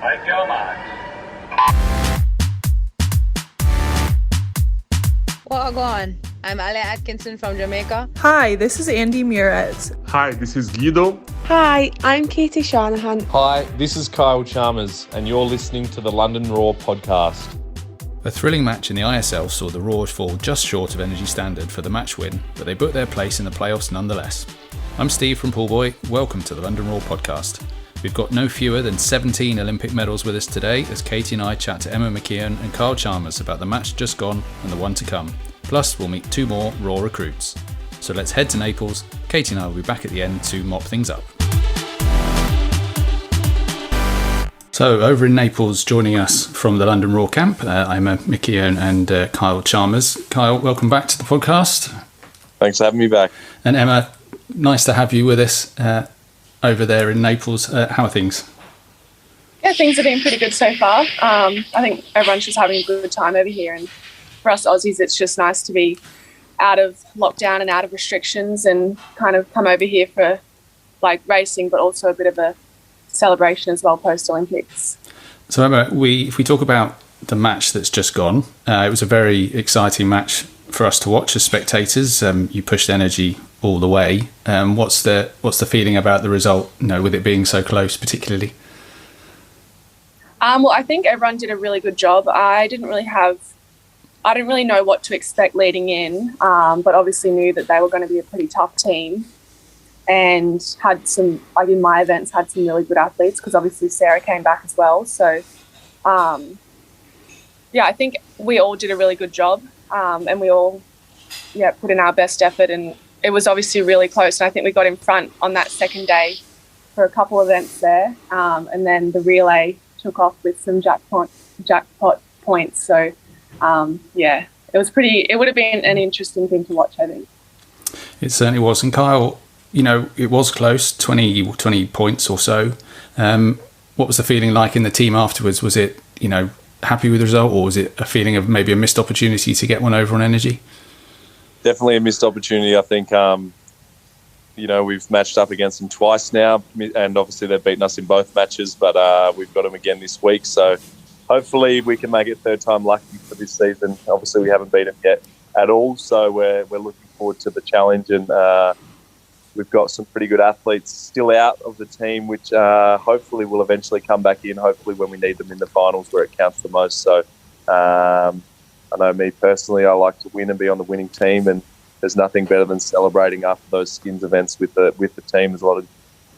What on? I'm Ale Atkinson from Jamaica. Hi, this is Andi Murez. Hi, this is Guido. Hi, I'm Katie Shanahan. Hi, this is Kyle Chalmers, and you're listening to the London Raw podcast. A thrilling match in the ISL saw the Raw fall just short of Energy Standard for the match win, but they booked their place in the playoffs nonetheless. I'm Steve from Pullbuoy. Welcome to the London Raw podcast. We've got no fewer than 17 Olympic medals with us today as Katie and I chat to Emma McKeon and Kyle Chalmers about the match just gone and the one to come. Plus, we'll meet two more Raw recruits. So let's head to Naples. Katie and I will be back at the end to mop things up. So, over in Naples, joining us from the London Raw camp, I'm McKeon and Kyle Chalmers. Kyle, welcome back to the podcast. Thanks for having me back. And Emma, nice to have you with us over there in Naples. How are things? Yeah, things have been pretty good so far. I think everyone's just having a good time over here, and for us Aussies, it's just nice to be out of lockdown and out of restrictions and kind of come over here for like racing, but also a bit of a celebration as well post-Olympics. So Emma, if we talk about the match that's just gone, it was a very exciting match for us to watch as spectators. You pushed Energy all the way. What's the feeling about the result, with it being so close particularly? Well, I think everyone did a really good job. I didn't really know what to expect leading in, but obviously knew that they were going to be a pretty tough team and had some, like in my events, had some really good athletes because obviously Sarah came back as well. So, I think we all did a really good job and we all, put in our best effort, and it was obviously really close. And I think we got in front on that second day for a couple of events there, and then the relay took off with some jackpot points. So, it would have been an interesting thing to watch, I think. It certainly was. And Kyle, it was close, 20 points or so. What was the feeling like in the team afterwards? Was it, happy with the result, or was it a feeling of maybe a missed opportunity to get one over on Energy? Definitely a missed opportunity. I think, we've matched up against them twice now, and obviously they've beaten us in both matches, but we've got them again this week. So hopefully we can make it third time lucky for this season. Obviously we haven't beat them yet at all, so we're looking forward to the challenge, and we've got some pretty good athletes still out of the team, which hopefully will eventually come back in, hopefully when we need them in the finals where it counts the most. So I know me personally, I like to win and be on the winning team, and there's nothing better than celebrating after those skins events with the team. There's a lot of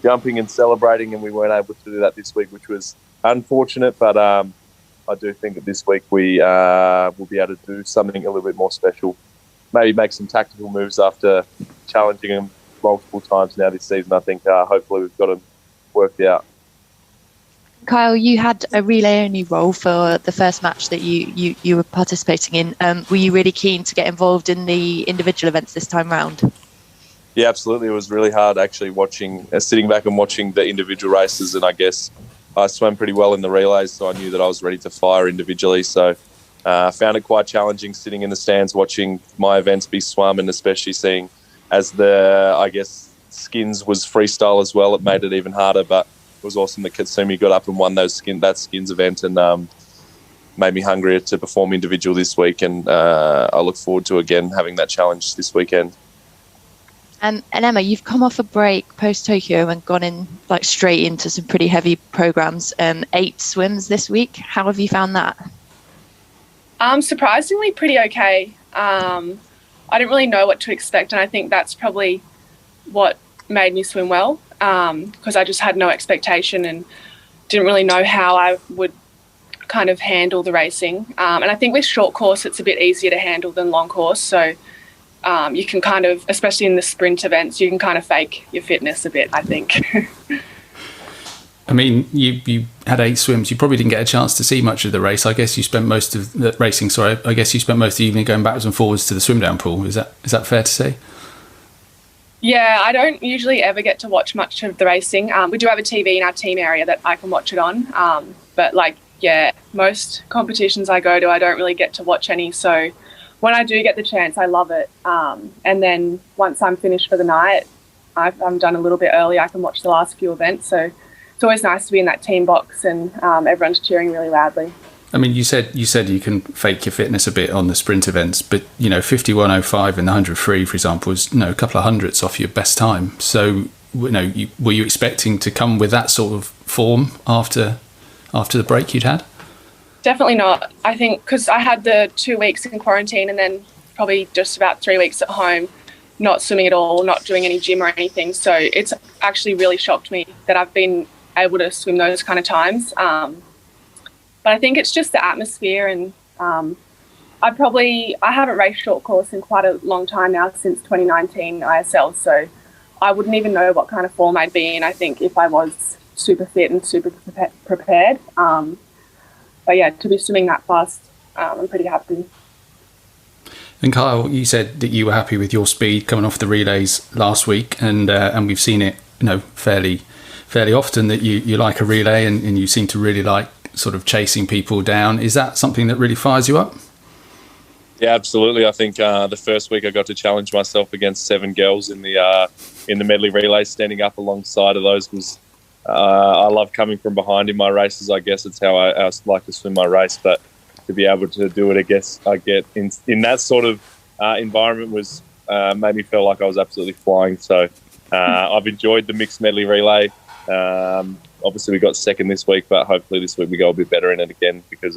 jumping and celebrating, and we weren't able to do that this week, which was unfortunate, but I do think that this week we will be able to do something a little bit more special, maybe make some tactical moves after challenging them multiple times now this season. I think hopefully we've got them worked out. Kyle, you had a relay-only role for the first match that you were participating in. Were you really keen to get involved in the individual events this time round? Yeah, absolutely. It was really hard actually sitting back and watching the individual races, and I guess I swam pretty well in the relays, so I knew that I was ready to fire individually. So I found it quite challenging sitting in the stands watching my events be swum, and especially seeing as skins was freestyle as well, it made it even harder. But it was awesome that Katsumi got up and won that skins event, and made me hungrier to perform individual this week. And I look forward to again having that challenge this weekend. And Emma, you've come off a break post Tokyo and gone in straight into some pretty heavy programs. 8 swims this week. How have you found that? Surprisingly, pretty okay. I didn't really know what to expect, and I think that's probably what made me swim well, because I just had no expectation and didn't really know how I would kind of handle the racing. And I think with short course, it's a bit easier to handle than long course. So you can kind of, especially in the sprint events, you can kind of fake your fitness a bit, I think. I mean, you had 8 swims. You probably didn't get a chance to see much of the race. I guess you spent most of the racing. Sorry, I guess you spent most of the evening going backwards and forwards to the swim down pool. Is that fair to say? Yeah, I don't usually ever get to watch much of the racing. We do have a TV in our team area that I can watch it on. But most competitions I go to, I don't really get to watch any. So when I do get the chance, I love it. And then once I'm finished for the night, I'm done a little bit early. I can watch the last few events. So it's it's always nice to be in that team box and everyone's cheering really loudly. I mean, you said you can fake your fitness a bit on the sprint events, but 51.05 in the 100 free, for example, is a couple of hundredths off your best time. So were you expecting to come with that sort of form after the break you'd had? Definitely not. I think because I had the 2 weeks in quarantine and then probably just about 3 weeks at home, not swimming at all, not doing any gym or anything. So it's actually really shocked me that I've been able to swim those kind of times. But I think it's just the atmosphere, and I haven't raced short course in quite a long time now, since 2019 ISL, so I wouldn't even know what kind of form I'd be in, I think, if I was super fit and super prepared. But yeah, to be swimming that fast, I'm pretty happy. And Kyle, you said that you were happy with your speed coming off the relays last week, and we've seen it fairly often that you like a relay and you seem to really like sort of chasing people down. Is that something that really fires you up? Yeah, absolutely. I think the first week I got to challenge myself against 7 girls in the medley relay. Standing up alongside of those was I love coming from behind in my races. I guess it's how I like to swim my race. But to be able to do it, I get in that sort of environment was made me feel like I was absolutely flying. So I've enjoyed the mixed medley relay. Obviously, we got second this week, but hopefully this week we go a bit better in it again, because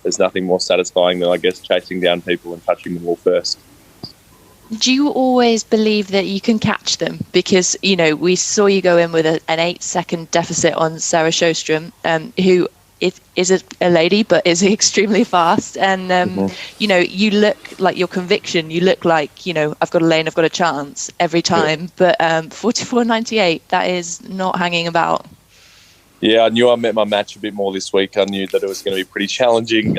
there's nothing more satisfying than, I guess, chasing down people and touching them all first. Do you always believe that you can catch them? Because, we saw you go in with an 8-second deficit on Sarah Sjostrom, who is a lady, but is extremely fast. And, you look like your conviction. You look like, I've got a lane, I've got a chance every time. But 44.98, that is not hanging about. Yeah, I knew I met my match a bit more this week. I knew that it was going to be pretty challenging,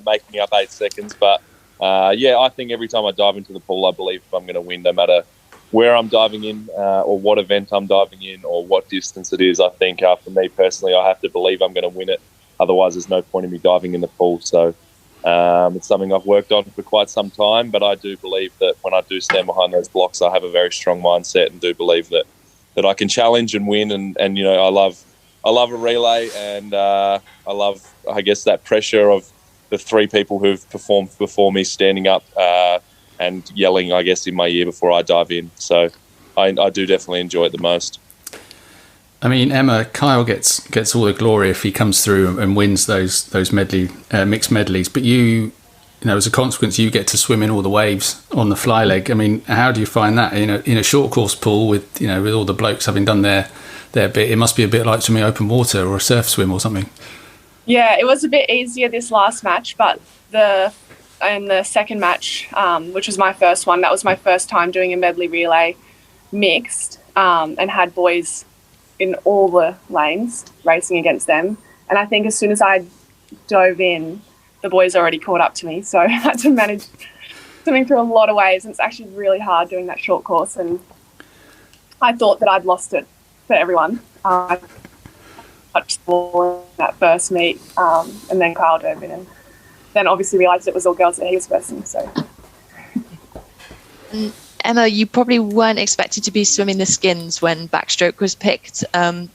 making up 8 seconds. But, I think every time I dive into the pool, I believe I'm going to win, no matter where I'm diving in or what event I'm diving in or what distance it is. I think for me personally, I have to believe I'm going to win it. Otherwise, there's no point in me diving in the pool. So it's something I've worked on for quite some time. But I do believe that when I do stand behind those blocks, I have a very strong mindset and do believe that I can challenge and win. And I love a relay, and I love, I guess, that pressure of the 3 people who've performed before me standing up and yelling, I guess, in my ear before I dive in. So I do definitely enjoy it the most. I mean, Emma, Kyle gets all the glory if he comes through and wins those medley mixed medleys, but as a consequence, you get to swim in all the waves on the fly leg. I mean, how do you find that in a short course pool with with all the blokes having done their bit? It must be a bit like swimming open water or a surf swim or something. Yeah, it was a bit easier this last match, but in the second match, which was my first one, that was my first time doing a medley relay mixed, and had boys in all the lanes racing against them. And I think as soon as I dove in, the boys already caught up to me, so I had to manage swimming through a lot of waves, and it's actually really hard doing that short course, and I thought that I'd lost it for everyone. I touched the ball in that first meet, and then Kyle dove in, and then obviously realised it was all girls that he was versing. So, Emma, you probably weren't expected to be swimming the skins when backstroke was picked,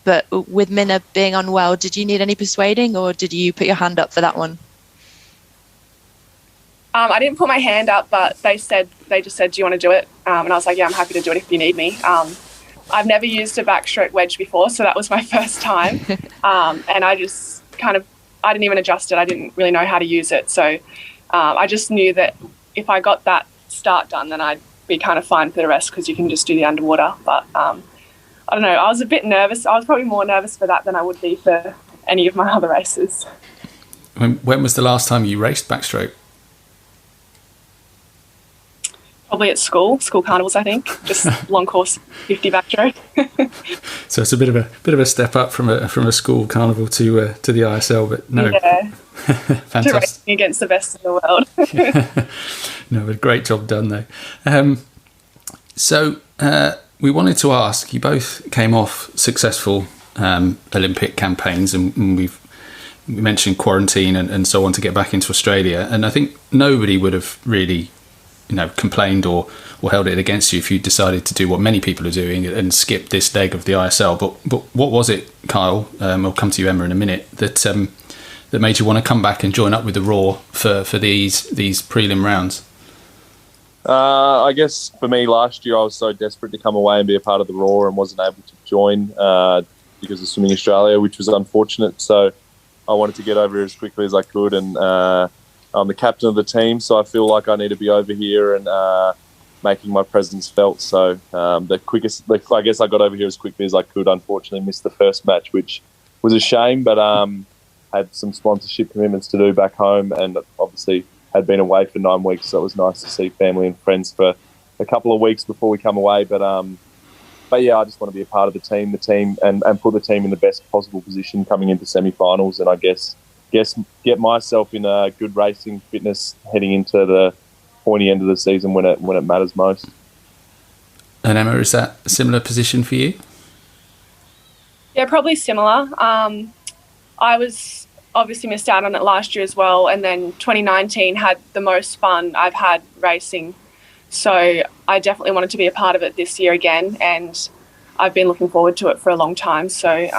but with Minna being unwell, did you need any persuading, or did you put your hand up for that one? I didn't put my hand up, but they just said, do you want to do it? And I was like, yeah, I'm happy to do it if you need me. I've never used a backstroke wedge before, so that was my first time. And I just I didn't even adjust it. I didn't really know how to use it. So I just knew that if I got that start done, then I'd be kind of fine for the rest, because you can just do the underwater. But I don't know, I was a bit nervous. I was probably more nervous for that than I would be for any of my other races. When was the last time you raced backstroke? Probably at school carnivals, I think. Just long course 50 backstroke. So it's a bit of a step up from a school carnival to the ISL, but no. Yeah. Fantastic. To racing against the best in the world. No, but great job done though. So we wanted to ask, you both came off successful Olympic campaigns, and we mentioned quarantine and so on to get back into Australia, and I think nobody would have really complained or held it against you if you decided to do what many people are doing and skip this leg of the ISL. But what was it, Kyle? I'll come to you, Emma, in a minute. That made you want to come back and join up with the Raw for these prelim rounds? I guess for me last year, I was so desperate to come away and be a part of the Raw and wasn't able to join because of Swimming Australia, which was unfortunate. So I wanted to get over here as quickly as I could, and I'm the captain of the team, so I feel like I need to be over here and making my presence felt. So I guess I got over here as quickly as I could. Unfortunately, missed the first match, which was a shame, but had some sponsorship commitments to do back home, and obviously had been away for 9 weeks, so it was nice to see family and friends for a couple of weeks before we come away. But yeah, I just want to be a part of the team, and put the team in the best possible position coming into semi-finals, and I guess get myself in a good racing fitness heading into the pointy end of the season when it matters most. And Emma, is that a similar position for you? Yeah, probably similar. I was obviously missed out on it last year as well, and then 2019 had the most fun I've had racing. So I definitely wanted to be a part of it this year again, and I've been looking forward to it for a long time. So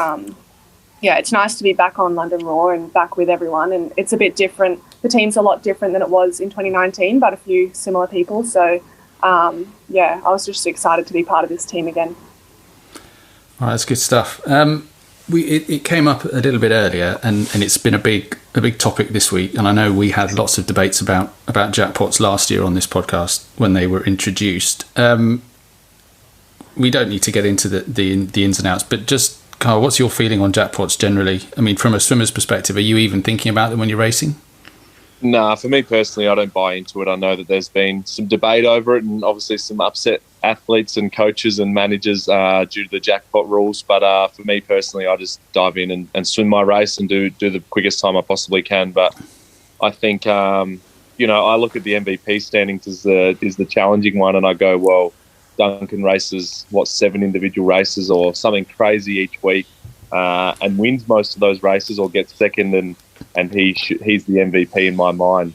yeah, it's nice to be back on London Raw and back with everyone, and it's a bit different. The team's a lot different than it was in 2019, but a few similar people. So yeah, I was just excited to be part of this team again. All right, that's good stuff. It came up a little bit earlier, and it's been a big topic this week. And I know we had lots of debates about jackpots last year on this podcast when they were introduced. We don't need to get into the ins and outs, but just, Kyle, what's your feeling on jackpots generally? I mean, from a swimmer's perspective, are you even thinking about them when you're racing? Nah, for me personally, I don't buy into it. I know that there's been some debate over it, and obviously some upset athletes and coaches and managers due to the jackpot rules. But for me personally, I just dive in and swim my race and do the quickest time I possibly can. But I think, I look at the MVP standings as the challenging one, and I go, well, Duncan races, 7 individual races or something crazy each week, and wins most of those races or gets second, and he's the MVP in my mind.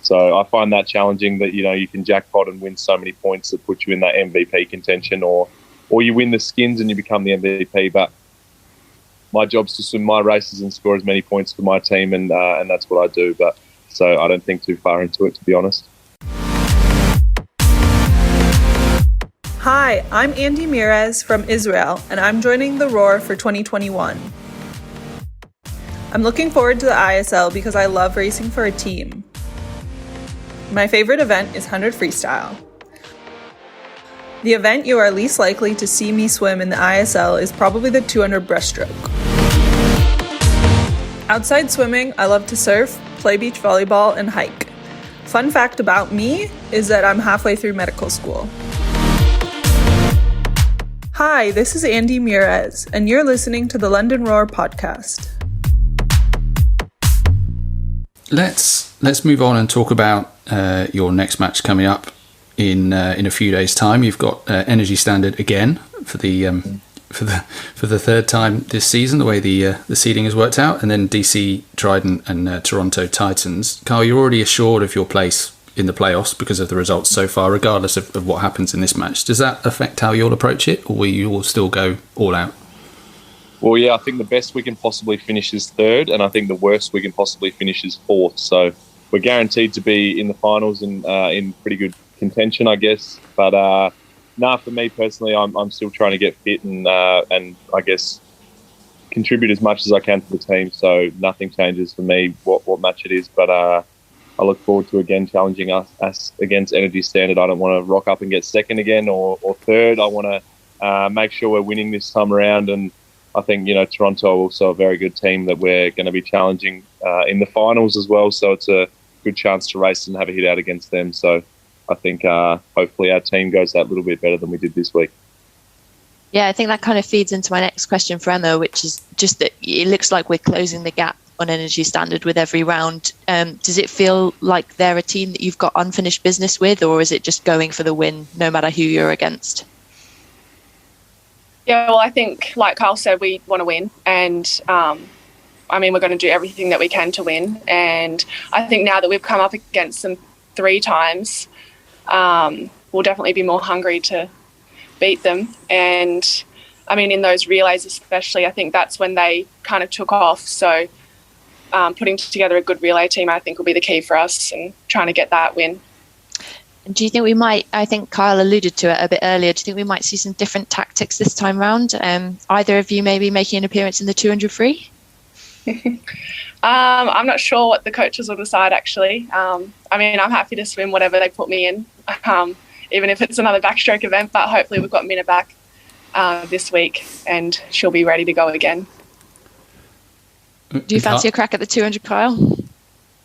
So I find that challenging that, you can jackpot and win so many points that put you in that MVP contention, or you win the skins and you become the MVP. But my job's to swim my races and score as many points for my team, and that's what I do. But so I don't think too far into it, to be honest. Hi, I'm Andi Murez from Israel, and I'm joining the Roar for 2021. I'm looking forward to the ISL because I love racing for a team. My favorite event is 100 Freestyle. The event you are least likely to see me swim in the ISL is probably the 200 breaststroke. Outside swimming, I love to surf, play beach volleyball, and hike. Fun fact about me is that I'm halfway through medical school. Hi, this is Andi Murez, and you're listening to the London Roar podcast. Let's move on and talk about your next match coming up in a few days' time. You've got Energy Standard again for the third time this season, the way the seeding has worked out, and then DC Trident and Toronto Titans. Kyle, you're already assured of your place in the playoffs because of the results so far, regardless of what happens in this match. Does that affect how you'll approach it, or will you all still go all out? Well, yeah, I think the best we can possibly finish is third, and I think the worst we can possibly finish is fourth. So we're guaranteed to be in the finals and in pretty good contention, I guess. But for me personally, I'm still trying to get fit and I guess contribute as much as I can to the team. So nothing changes for me what match it is. But I look forward to again challenging us against Energy Standard. I don't want to rock up and get second again or third. I want to make sure we're winning this time around, and I think, Toronto are also a very good team that we're going to be challenging in the finals as well. So it's a good chance to race and have a hit out against them. So I think hopefully our team goes that little bit better than we did this week. Yeah, I think that kind of feeds into my next question for Emma, which is just that it looks like we're closing the gap on Energy Standard with every round. Does it feel like they're a team that you've got unfinished business with, or is it just going for the win no matter who you're against? Yeah, well, I think, like Kyle said, we want to win, and we're going to do everything that we can to win. And I think now that we've come up against some 3 times, we'll definitely be more hungry to beat them. And I mean, in those relays especially, I think that's when they kind of took off. So putting together a good relay team, I think, will be the key for us and trying to get that win. Do you think we might, I think Kyle alluded to it a bit earlier, do you think we might see some different tactics this time round? Either of you maybe making an appearance in the 200 free? I'm not sure what the coaches will decide, actually. I mean, I'm happy to swim whatever they put me in, even if it's another backstroke event, but hopefully we've got Minna back this week and she'll be ready to go again. Do you fancy a crack at the 200, Kyle?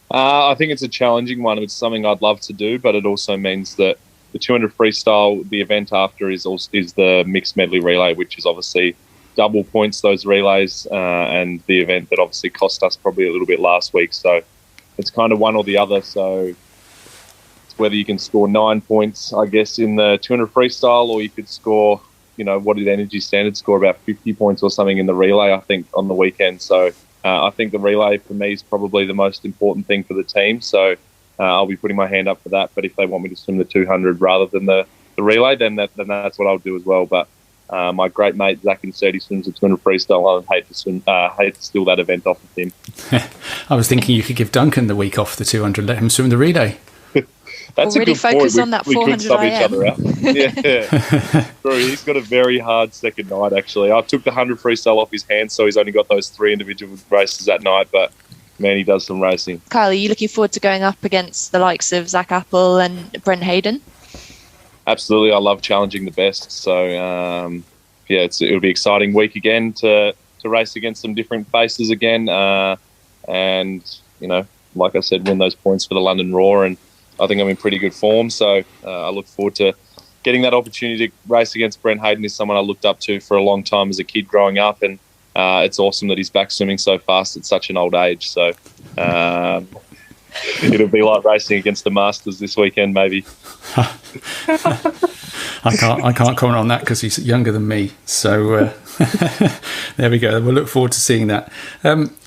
I think it's a challenging one. It's something I'd love to do, but it also means that the 200 freestyle, the event after is the mixed medley relay, which is obviously double points, those relays, and the event that obviously cost us probably a little bit last week. So it's kind of one or the other. So it's whether you can score 9 points, I guess, in the 200 freestyle, or you could score, what did Energy Standard score, about 50 points or something in the relay, I think, on the weekend. So I think the relay for me is probably the most important thing for the team. So I'll be putting my hand up for that. But if they want me to swim the 200 rather than the relay, then that's what I'll do as well. But my great mate Zach Inserti swims the 200 freestyle. I'd hate to steal that event off of him. I was thinking you could give Duncan the week off the 200, let him swim the relay. That's really a good focus point. on that we 400 could sub each IM. other out. Yeah, true. He's got a very hard second night, actually. I took the 100 freestyle off his hands, so he's only got those 3 individual races that night, but man, he does some racing. Kyle, are you looking forward to going up against the likes of Zach Apple and Brent Hayden? Absolutely. I love challenging the best. So, it'll be an exciting week again to race against some different faces again. And, like I said, win those points for the London Roar. And I think I'm in pretty good form. So I look forward to getting that opportunity to race against Brent Hayden. Is someone I looked up to for a long time as a kid growing up. And it's awesome that he's back swimming so fast at such an old age. So it'll be like racing against the Masters this weekend, maybe. I can't comment on that because he's younger than me. So there we go. We'll look forward to seeing that.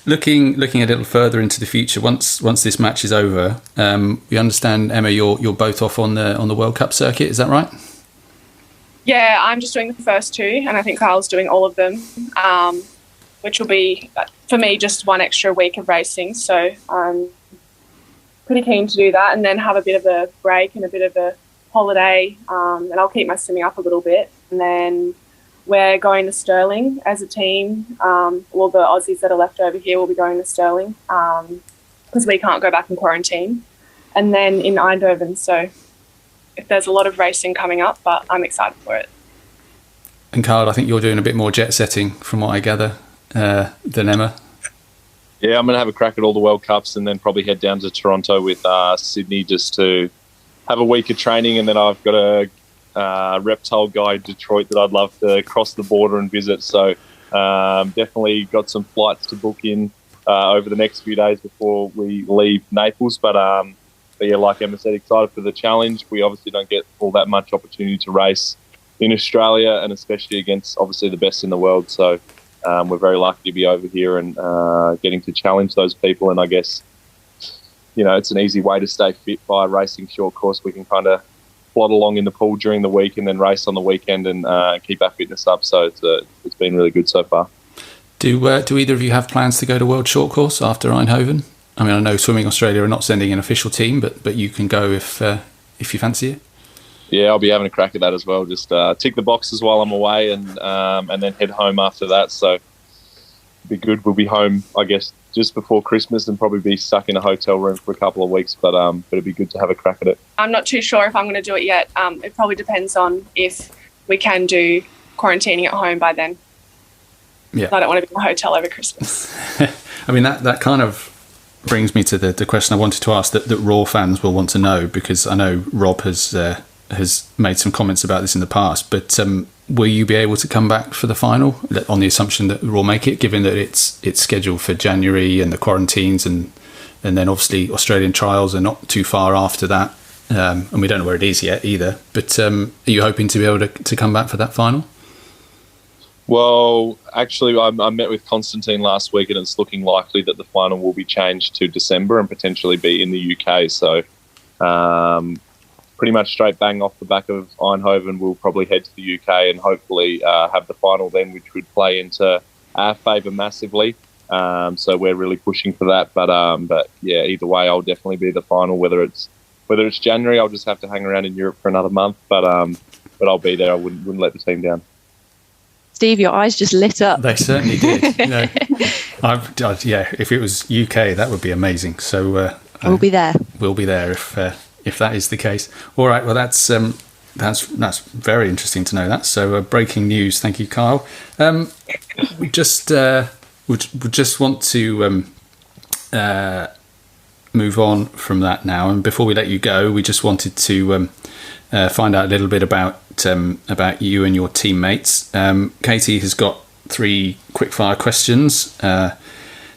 Looking a little further into the future, once this match is over, we understand, Emma, you're both off on the World Cup circuit. Is that right? Yeah, I'm just doing the first 2, and I think Kyle's doing all of them, which will be, for me, just one extra week of racing. So I'm pretty keen to do that and then have a bit of a break and a bit of a holiday, and I'll keep my swimming up a little bit. And then we're going to Stirling as a team. The Aussies that are left over here will be going to Stirling because we can't go back in quarantine. And then in Eindhoven. So there's a lot of racing coming up, but I'm excited for it. And Carl, I think you're doing a bit more jet setting from what I gather than Emma. Yeah, I'm going to have a crack at all the World Cups and then probably head down to Toronto with Sydney just to have a week of training. And then I've got a reptile guy in Detroit that I'd love to cross the border and visit. So definitely got some flights to book in over the next few days before we leave Naples. But yeah, like Emma said, excited for the challenge. We obviously don't get all that much opportunity to race in Australia, and especially against obviously the best in the world. So we're very lucky to be over here and getting to challenge those people. And I guess, it's an easy way to stay fit by racing short course. We can kind of plod along in the pool during the week and then race on the weekend and keep our fitness up. So it's been really good so far. Do either of you have plans to go to World Short Course after Eindhoven? I mean, I know Swimming Australia are not sending an official team, but you can go if you fancy it. Yeah, I'll be having a crack at that as well. Just tick the boxes while I'm away and then head home after that. So it'll be good. We'll be home, I guess, just before Christmas and probably be stuck in a hotel room for a couple of weeks. But it'd be good to have a crack at it. I'm not too sure if I'm going to do it yet. It probably depends on if we can do quarantining at home by then. Yeah, I don't want to be in a hotel over Christmas. I mean, that kind of brings me to the question I wanted to ask that Raw fans will want to know, because I know Rob has made some comments about this in the past, but will you be able to come back for the final on the assumption that Raw make it, given that it's scheduled for January and the quarantines and then obviously Australian trials are not too far after that, and we don't know where it is yet either, but are you hoping to be able to come back for that final? Well, actually, I met with Constantine last week and it's looking likely that the final will be changed to December and potentially be in the UK. So pretty much straight bang off the back of Eindhoven, we'll probably head to the UK and hopefully have the final then, which would play into our favour massively. So we're really pushing for that. But yeah, either way, I'll definitely be the final. Whether it's January, I'll just have to hang around in Europe for another month. But I'll be there. I wouldn't let the team down. Steve, your eyes just lit up. They certainly did. If it was UK, that would be amazing. So we'll be there. We'll be there if that is the case. All right. Well, that's very interesting to know that. So breaking news. Thank you, Kyle. We just want to move on from that now. And before we let you go, we just wanted to find out a little bit about you and your teammates. Katie has got 3 quickfire questions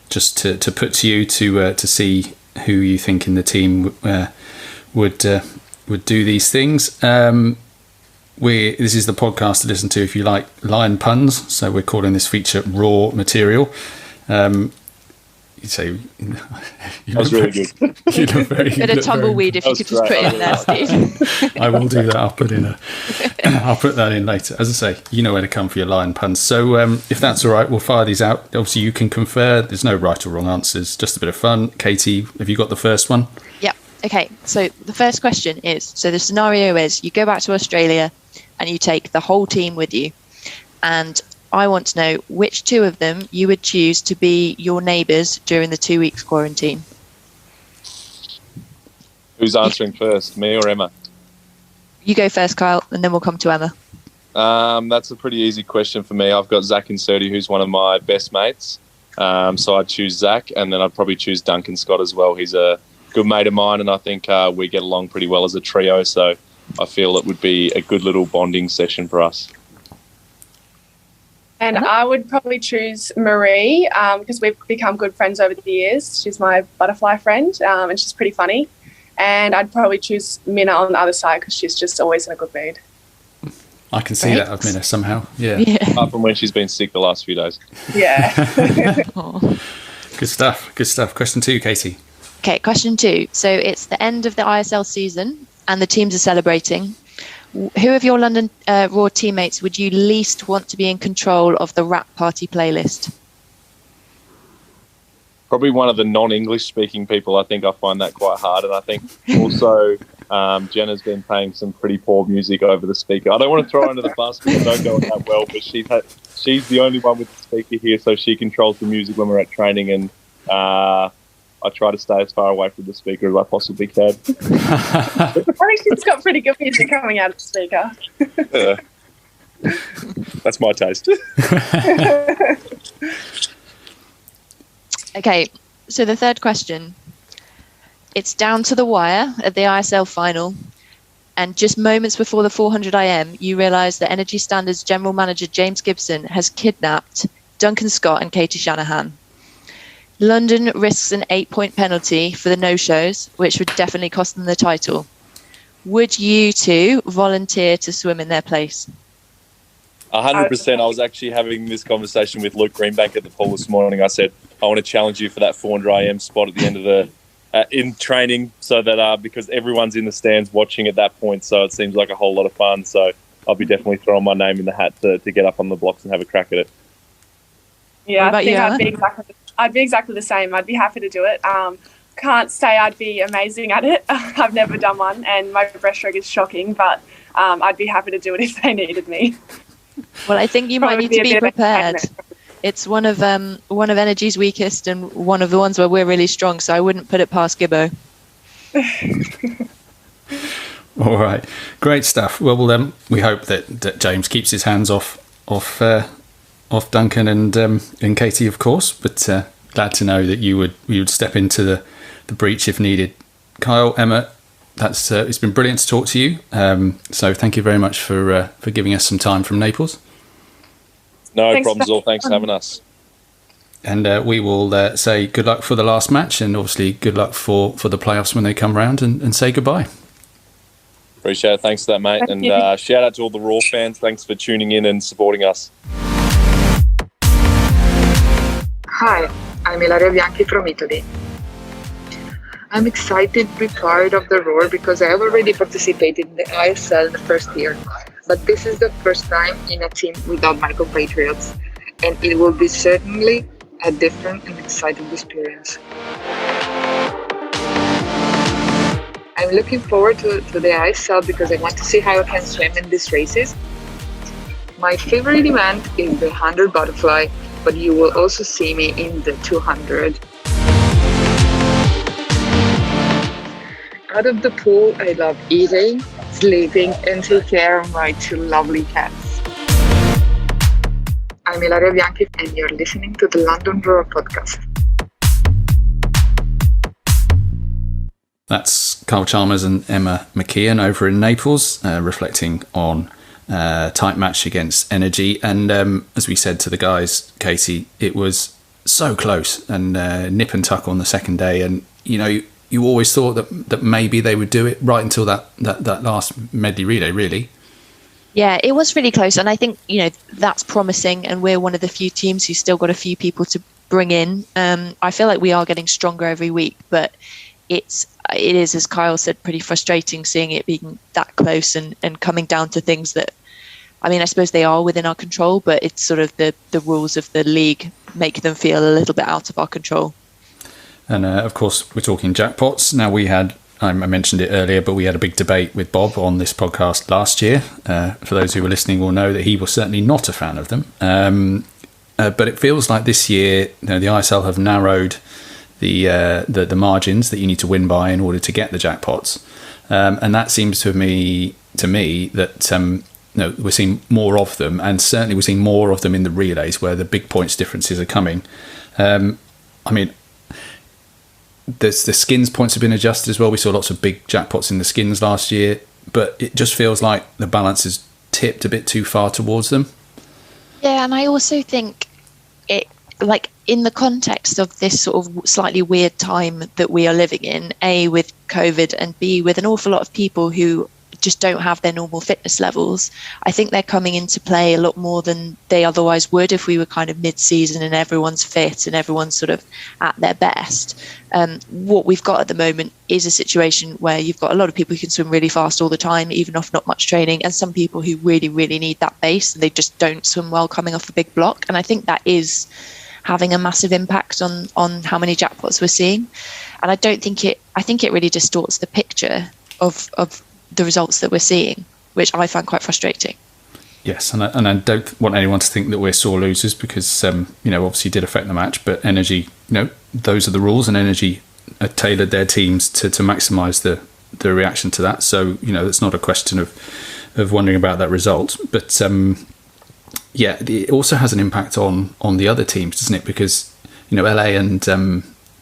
just to put to you to see who you think in the team would do these things. This is the podcast to listen to if you like line puns. So we're calling this feature Raw Material. So that was really good. You look very, bit of tumbleweed if you could just put it in there, Steve. I will do that. I'll put that in later. As I say, you know where to come for your line puns. So if that's all right, we'll fire these out. Obviously, you can confer. There's no right or wrong answers. Just a bit of fun. Katie, have you got the first one? Yep. Okay. So the first question is: so the scenario is you go back to Australia and you take the whole team with you, and I want to know which 2 of them you would choose to be your neighbours during the 2 weeks quarantine. Who's answering first, me or Emma? You go first, Kyle, and then we'll come to Emma. That's a pretty easy question for me. I've got Zach Inserti, who's one of my best mates. So I'd choose Zach, and then I'd probably choose Duncan Scott as well. He's a good mate of mine, and I think we get along pretty well as a trio. So I feel it would be a good little bonding session for us. And I would probably choose Marie because we've become good friends over the years. She's my butterfly friend and she's pretty funny. And I'd probably choose Minna on the other side because she's just always in a good mood. I can see that of Minna somehow. Yeah. Apart from when she's been sick the last few days. Yeah. Good stuff. Question 2, Katie. Okay, question 2. So it's the end of the ISL season and the teams are celebrating. Who of your London Raw teammates would you least want to be in control of the rap party playlist? Probably one of the non-English speaking people. I think I find that quite hard. And I think also Jenna's been playing some pretty poor music over the speaker. I don't want to throw her under the bus because I don't go that well, but she's the only one with the speaker here, so she controls the music when we're at training, and I try to stay as far away from the speaker as I possibly can. I think she's got pretty good music coming out of the speaker. That's my taste. Okay, so the third question. It's down to the wire at the ISL final, and just moments before the 400 IM, you realise that Energy Standard's general manager James Gibson has kidnapped Duncan Scott and Katie Shanahan. London risks an 8-point penalty for the no-shows, which would definitely cost them the title. Would you 2 volunteer to swim in their place? 100%. I was actually having this conversation with Luke Greenbank at the pool this morning. I said, I want to challenge you for that 400 IM spot at the end of the in training, so that because everyone's in the stands watching at that point, so it seems like a whole lot of fun. So I'll be definitely throwing my name in the hat to get up on the blocks and have a crack at it. Yeah, I think I'd be exactly the same. I'd be happy to do it. Can't say I'd be amazing at it. I've never done one, and my breaststroke is shocking, but I'd be happy to do it if they needed me. Well, I think you might need to be prepared. It's one of Energy's weakest and one of the ones where we're really strong, so I wouldn't put it past Gibbo. All right, great stuff. Well, we hope that James keeps his hands off Duncan and Katie, of course. But glad to know that you would step into the breach if needed. Kyle, Emma, it's been brilliant to talk to you. So thank you very much for giving us some time from Naples. No problems at all. Thanks for having us. And we will say good luck for the last match, and obviously good luck for the playoffs when they come round, and say goodbye. Appreciate it. Thanks for that, mate. And shout out to all the Raw fans. Thanks for tuning in and supporting us. Hi, I'm Ilaria Bianchi from Italy. I'm excited to be part of the Roar because I have already participated in the ISL in the first year. But this is the first time in a team without my compatriots, and it will be certainly a different and exciting experience. I'm looking forward to the ISL because I want to see how I can swim in these races. My favorite event is the 100 butterfly, but you will also see me in the 200. Out of the pool, I love eating, sleeping, and take care of my two lovely cats. I'm Ilaria Bianchi, and you're listening to the London Roar podcast. That's Kyle Chalmers and Emma McKeon over in Naples, reflecting on tight match against Energy. And as we said to the guys, Katie, it was so close and nip and tuck on the second day. And, you always thought that maybe they would do it right until that last medley relay, really. Yeah, it was really close. And I think, that's promising. And we're one of the few teams who's still got a few people to bring in. I feel like we are getting stronger every week, but it is, as Kyle said, pretty frustrating seeing it being that close and coming down to things that, I suppose they are within our control, but it's sort of the rules of the league make them feel a little bit out of our control. And of course, we're talking jackpots. Now, I mentioned it earlier, but we had a big debate with Bob on this podcast last year. For those who were listening will know that he was certainly not a fan of them. But it feels like this year, the ISL have narrowed the margins that you need to win by in order to get the jackpots. And that seems to me that we're seeing more of them, and certainly we're seeing more of them in the relays where the big points differences are coming. The skins points have been adjusted as well. We saw lots of big jackpots in the skins last year, but it just feels like the balance is tipped a bit too far towards them. Yeah, and I also think it, like, in the context of this sort of slightly weird time that we are living in, A, with COVID, and B, with an awful lot of people who just don't have their normal fitness levels, I think they're coming into play a lot more than they otherwise would if we were kind of mid-season and everyone's fit and everyone's sort of at their best. What we've got at the moment is a situation where you've got a lot of people who can swim really fast all the time, even off not much training, and some people who really, really need that base, and they just don't swim well coming off a big block. And I think that is having a massive impact on how many jackpots we're seeing. And I think it really distorts the picture of the results that we're seeing, which I find quite frustrating. Yes, and I don't want anyone to think that we're sore losers because, obviously did affect the match, but Energy, those are the rules, and Energy tailored their teams to maximise the reaction to that. So, it's not a question of wondering about that result. But, it also has an impact on the other teams, doesn't it? Because, LA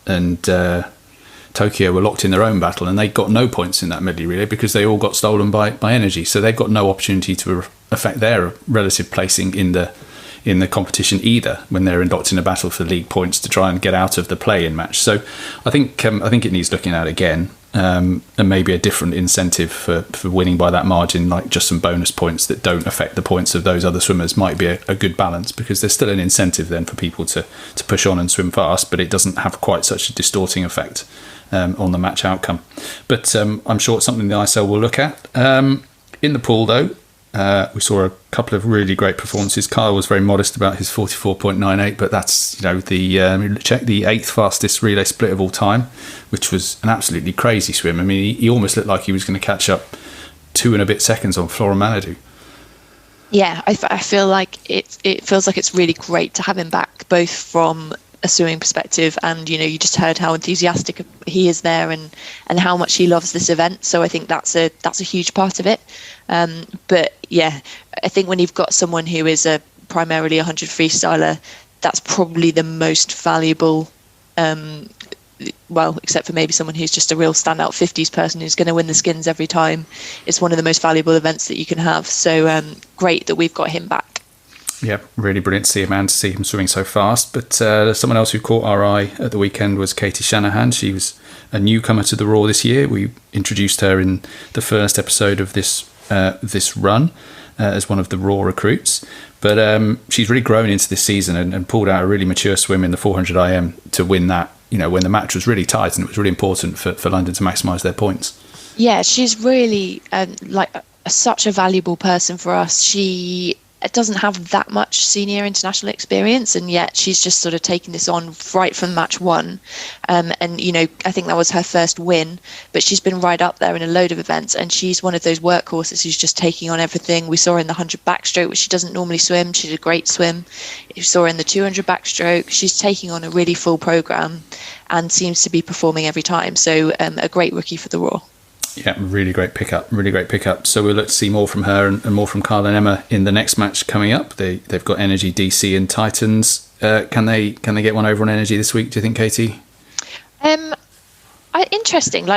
and Tokyo were locked in their own battle, and they got no points in that medley relay because they all got stolen by Energy. So they've got no opportunity to affect their relative placing in the competition either when they're locked in a battle for league points to try and get out of the play-in match. So I think it needs looking at again, and maybe a different incentive for winning by that margin, like just some bonus points that don't affect the points of those other swimmers might be a good balance, because there's still an incentive then for people to push on and swim fast, but it doesn't have quite such a distorting effect on the match outcome. But I'm sure it's something the ISL will look at. In the pool, though, we saw a couple of really great performances. Kyle was very modest about his 44.98, but that's the 8th fastest relay split of all time, which was an absolutely crazy swim. I mean, he almost looked like he was going to catch up 2 and a bit seconds on Flora Manadou. Yeah, I feel like it feels like it's really great to have him back, both from a swimming perspective, and you just heard how enthusiastic he is there and how much he loves this event. So I think that's a huge part of it. But yeah, I think when you've got someone who is a primarily 100 freestyler, that's probably the most valuable. Well, except for maybe someone who's just a real standout 50s person who's going to win the skins every time. It's one of the most valuable events that you can have. So great that we've got him back. Yeah, really brilliant to see him and to see him swimming so fast. But someone else who caught our eye at the weekend was Katie Shanahan. She was a newcomer to the Raw this year. We introduced her in the first episode of this run as one of the Raw recruits. But she's really grown into this season and pulled out a really mature swim in the 400 IM to win that when the match was really tight and it was really important for London to maximise their points. Yeah, she's really such a valuable person for us. She doesn't have that much senior international experience, and yet she's just sort of taken this on right from match one. And I think that was her first win, but she's been right up there in a load of events, and she's one of those workhorses who's just taking on everything. We saw her in the 100 backstroke, which she doesn't normally swim. She did a great swim. We saw her in the 200 backstroke. She's taking on a really full program and seems to be performing every time. So a great rookie for the Roar. Yeah, really great pickup. So we'll look to see more from her and more from Kyle and Emma in the next match coming up. They've got Energy, DC and Titans. Can they get one over on Energy this week, do you think, Katie? Interesting.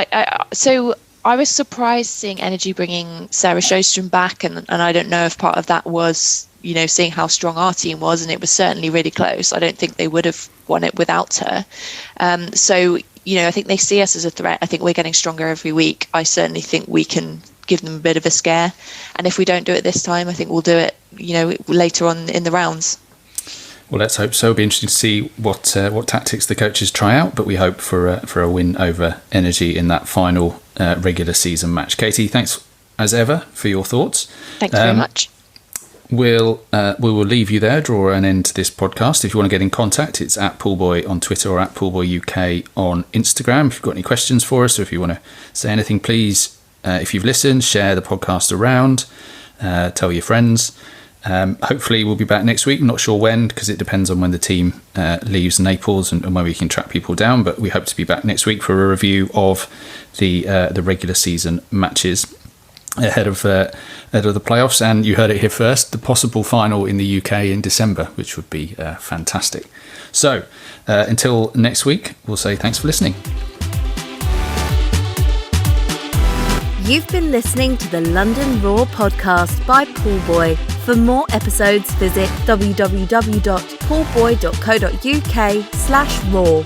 So I was surprised seeing Energy bringing Sarah Sjostrom back, and I don't know if part of that was, seeing how strong our team was, and it was certainly really close. I don't think they would have won it without her. I think they see us as a threat. I think we're getting stronger every week. I certainly think we can give them a bit of a scare. And if we don't do it this time, I think we'll do it, later on in the rounds. Well, let's hope so. It'll be interesting to see what tactics the coaches try out, but we hope for a win over Energy in that final regular season match. Katie, thanks as ever for your thoughts. Thanks very much. We will leave you there, draw an end to this podcast. If you want to get in contact, it's at Pullbuoy on Twitter or at Pullbuoy UK on Instagram. If you've got any questions for us, or if you want to say anything, please, if you've listened, share the podcast around, tell your friends. Hopefully we'll be back next week. I'm not sure when, because it depends on when the team leaves Naples and when we can track people down, but we hope to be back next week for a review of the regular season matches ahead of the playoffs. And you heard it here first, the possible final in the UK in December, which would be fantastic. So until next week, we'll say thanks for listening. You've been listening to the London Roar podcast by Pullbuoy. For more episodes, visit www.pullbuoy.co.uk/roar.